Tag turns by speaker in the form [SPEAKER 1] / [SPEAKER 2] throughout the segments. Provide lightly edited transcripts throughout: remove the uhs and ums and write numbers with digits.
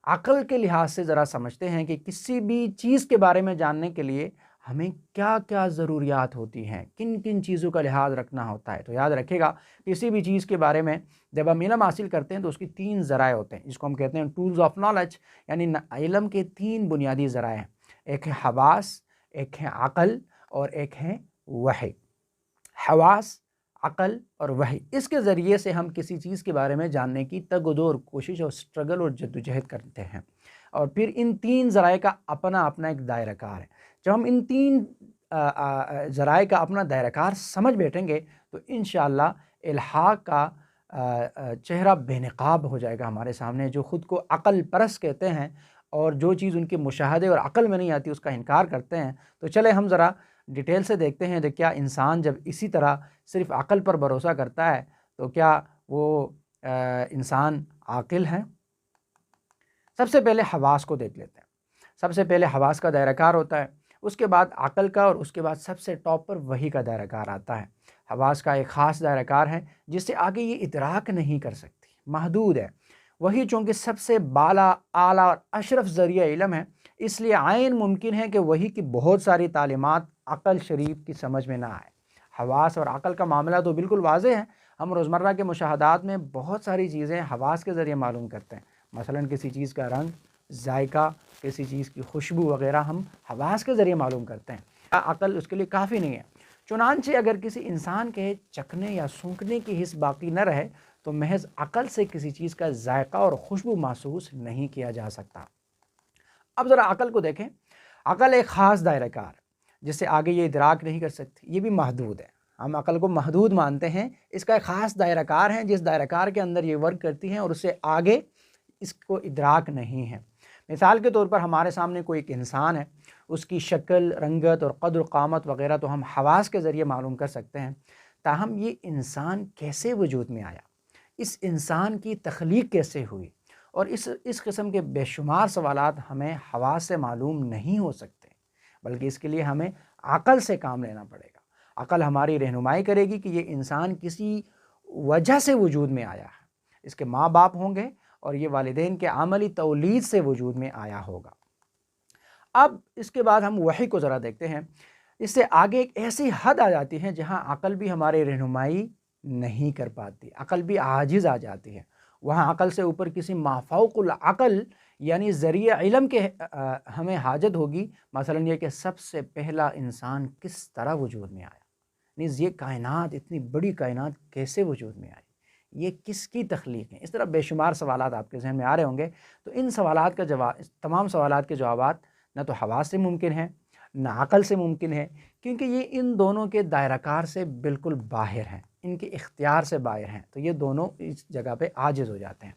[SPEAKER 1] عقل کے لحاظ سے ذرا سمجھتے ہیں کہ کسی بھی چیز کے بارے میں جاننے کے لیے ہمیں کیا کیا ضروریات ہوتی ہیں، کن کن چیزوں کا لحاظ رکھنا ہوتا ہے۔ تو یاد رکھے گا، کسی بھی چیز کے بارے میں جب ہم علم حاصل کرتے ہیں تو اس کی 3 ذرائع ہوتے ہیں، جس کو ہم کہتے ہیں ٹولز آف نالج، یعنی علم کے 3 بنیادی ذرائع ہیں، ایک ہے حواس، ایک ہے عقل اور ایک ہے وحی۔ حواس، عقل اور وحی، اس کے ذریعے سے ہم کسی چیز کے بارے میں جاننے کی تگ و دو اور کوشش اور سٹرگل اور جدوجہد کرتے ہیں، اور پھر ان 3 ذرائع کا اپنا اپنا ایک دائرہ کار ہے۔ جب ہم ان 3 ذرائع کا اپنا دائرہ کار سمجھ بیٹھیں گے تو انشاءاللہ الحاق کا چہرہ بے نقاب ہو جائے گا ہمارے سامنے۔ جو خود کو عقل پرست کہتے ہیں اور جو چیز ان کے مشاہدے اور عقل میں نہیں آتی اس کا انکار کرتے ہیں، تو چلے ہم ذرا ڈیٹیل سے دیکھتے ہیں کہ کیا انسان جب اسی طرح صرف عقل پر بھروسہ کرتا ہے تو کیا وہ انسان عاقل ہے؟ سب سے پہلے حواس کو دیکھ لیتے ہیں۔ سب سے پہلے حواس کا دائرہ کار ہوتا ہے، اس کے بعد عقل کا، اور اس کے بعد سب سے ٹاپ پر وحی کا دائرہ کار آتا ہے۔ حواس کا ایک خاص دائرہ کار ہے جس سے آگے یہ ادراک نہیں کر سکتی، محدود ہے۔ وہی چونکہ سب سے بالا، اعلیٰ اور اشرف ذریعہ علم ہے، اس لیے عین ممکن ہے کہ وحی کی بہت ساری تعلیمات عقل شریف کی سمجھ میں نہ آئے۔ حواس اور عقل کا معاملہ تو بالکل واضح ہے، ہم روزمرہ کے مشاہدات میں بہت ساری چیزیں حواس کے ذریعے معلوم کرتے ہیں، مثلاً کسی چیز کا رنگ، ذائقہ، کسی چیز کی خوشبو وغیرہ ہم حواس کے ذریعے معلوم کرتے ہیں۔ عقل اس کے لیے کافی نہیں ہے، چنانچہ اگر کسی انسان کے چکھنے یا سونکھنے کی حس باقی نہ رہے تو محض عقل سے کسی چیز کا ذائقہ اور خوشبو محسوس نہیں کیا جا سکتا۔ اب ذرا عقل کو دیکھیں۔ عقل ایک خاص دائرہ کار جس سے آگے یہ ادراک نہیں کر سکتی، یہ بھی محدود ہے، ہم عقل کو محدود مانتے ہیں، اس کا ایک خاص دائرہ کار ہے جس دائرہ کار کے اندر یہ ورک کرتی ہیں اور اس سے آگے اس کو ادراک نہیں ہے۔ مثال کے طور پر ہمارے سامنے کوئی ایک انسان ہے، اس کی شکل، رنگت اور قدر و قامت وغیرہ تو ہم حواس کے ذریعے معلوم کر سکتے ہیں، تاہم یہ انسان کیسے وجود میں آیا، اس انسان کی تخلیق کیسے ہوئی، اور اس قسم کے بے شمار سوالات ہمیں حواس سے معلوم نہیں ہو سکتے، بلکہ اس کے لیے ہمیں عقل سے کام لینا پڑے گا۔ عقل ہماری رہنمائی کرے گی کہ یہ انسان کسی وجہ سے وجود میں آیا ہے، اس کے ماں باپ ہوں گے اور یہ والدین کے عملی تولید سے وجود میں آیا ہوگا۔ اب اس کے بعد ہم وحی کو ذرا دیکھتے ہیں۔ اس سے آگے ایک ایسی حد آ جاتی ہے جہاں عقل بھی ہماری رہنمائی نہیں کر پاتی، عقل بھی عاجز آ جاتی ہے۔ وہاں عقل سے اوپر کسی مافوق العقل یعنی ذریعہ علم کے ہمیں حاجت ہوگی، مثلا یہ کہ سب سے پہلا انسان کس طرح وجود میں آیا، یعنی یہ کائنات، اتنی بڑی کائنات کیسے وجود میں آئی، یہ کس کی تخلیق ہے۔ اس طرح بے شمار سوالات آپ کے ذہن میں آ رہے ہوں گے، تو ان سوالات کا جواب، تمام سوالات کے جوابات نہ تو حواس سے ممکن ہے نہ عقل سے ممکن ہے، کیونکہ یہ ان دونوں کے دائرہ کار سے بالکل باہر ہیں، ان کے اختیار سے باہر ہیں، تو یہ دونوں اس جگہ پہ عاجز ہو جاتے ہیں۔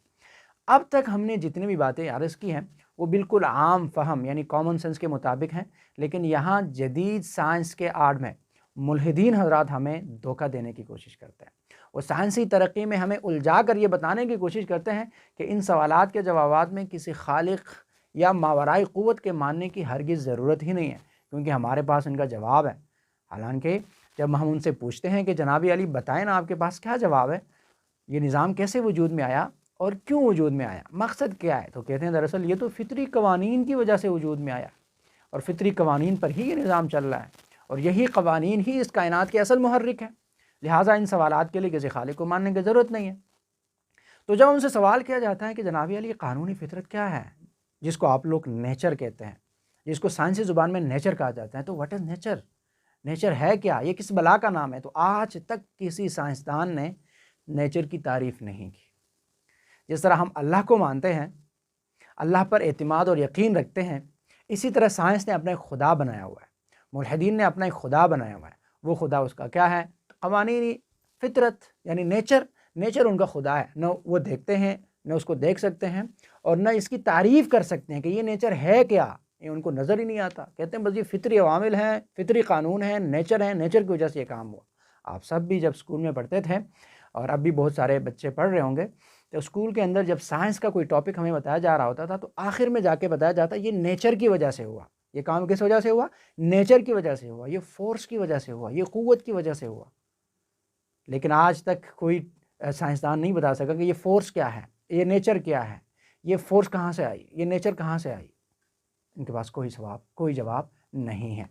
[SPEAKER 1] اب تک ہم نے جتنی بھی باتیں عرض کی ہیں وہ بالکل عام فہم یعنی کامن سینس کے مطابق ہیں، لیکن یہاں جدید سائنس کے آڑ میں ملحدین حضرات ہمیں دھوکہ دینے کی کوشش کرتے ہیں۔ وہ سائنسی ترقی میں ہمیں الجھا کر یہ بتانے کی کوشش کرتے ہیں کہ ان سوالات کے جوابات میں کسی خالق یا ماورائی قوت کے ماننے کی ہرگز ضرورت ہی نہیں ہے، کیونکہ ہمارے پاس ان کا جواب ہے۔ حالانکہ جب ہم ان سے پوچھتے ہیں کہ جناب علی بتائیں نا آپ کے پاس کیا جواب ہے، یہ نظام کیسے وجود میں آیا اور کیوں وجود میں آیا، مقصد کیا ہے، تو کہتے ہیں دراصل یہ تو فطری قوانین کی وجہ سے وجود میں آیا، اور فطری قوانین پر ہی یہ نظام چل رہا ہے، اور یہی قوانین ہی اس کائنات کے اصل محرک ہیں، لہٰذا ان سوالات کے لیے کسی خالق کو ماننے کی ضرورت نہیں ہے۔ تو جب ان سے سوال کیا جاتا ہے کہ جناب علی قانونی فطرت کیا ہے، جس کو آپ لوگ نیچر کہتے ہیں، جس کو سائنسی زبان میں نیچر کہا جاتا ہے، تو واٹ از نیچر، نیچر ہے کیا، یہ کس بلا کا نام ہے؟ تو آج تک کسی سائنسدان نے نیچر کی تعریف نہیں کی۔ جس طرح ہم اللہ کو مانتے ہیں، اللہ پر اعتماد اور یقین رکھتے ہیں، اسی طرح سائنس نے اپنا ایک خدا بنایا ہوا ہے، ملحدین نے اپنا ایک خدا بنایا ہوا ہے۔ وہ خدا اس کا کیا ہے؟ قوانینی فطرت یعنی نیچر ان کا خدا ہے، نہ وہ دیکھتے ہیں، نہ اس کو دیکھ سکتے ہیں، اور نہ اس کی تعریف کر سکتے ہیں کہ یہ نیچر ہے کیا، یہ ان کو نظر ہی نہیں آتا۔ کہتے ہیں بس یہ فطری عوامل ہیں، فطری قانون ہیں، نیچر ہیں، نیچر کی وجہ سے یہ کام ہوا۔ آپ سب بھی جب اسکول میں پڑھتے تھے، اور اب بھی بہت سارے بچے پڑھ رہے ہوں گے، تو اسکول کے اندر جب سائنس کا کوئی ٹاپک ہمیں بتایا جا رہا ہوتا تھا تو آخر میں جا کے بتایا جاتا یہ نیچر کی وجہ سے ہوا، یہ کام کس وجہ سے ہوا؟ نیچر کی وجہ سے ہوا، یہ فورس کی وجہ سے ہوا، یہ قوت کی وجہ سے ہوا۔ لیکن آج تک کوئی سائنسدان نہیں بتا سکا کہ یہ فورس کیا ہے، یہ نیچر کیا ہے، یہ فورس کہاں سے آئی، یہ نیچر کہاں سے آئی؟ ان کے پاس کوئی جواب نہیں ہے۔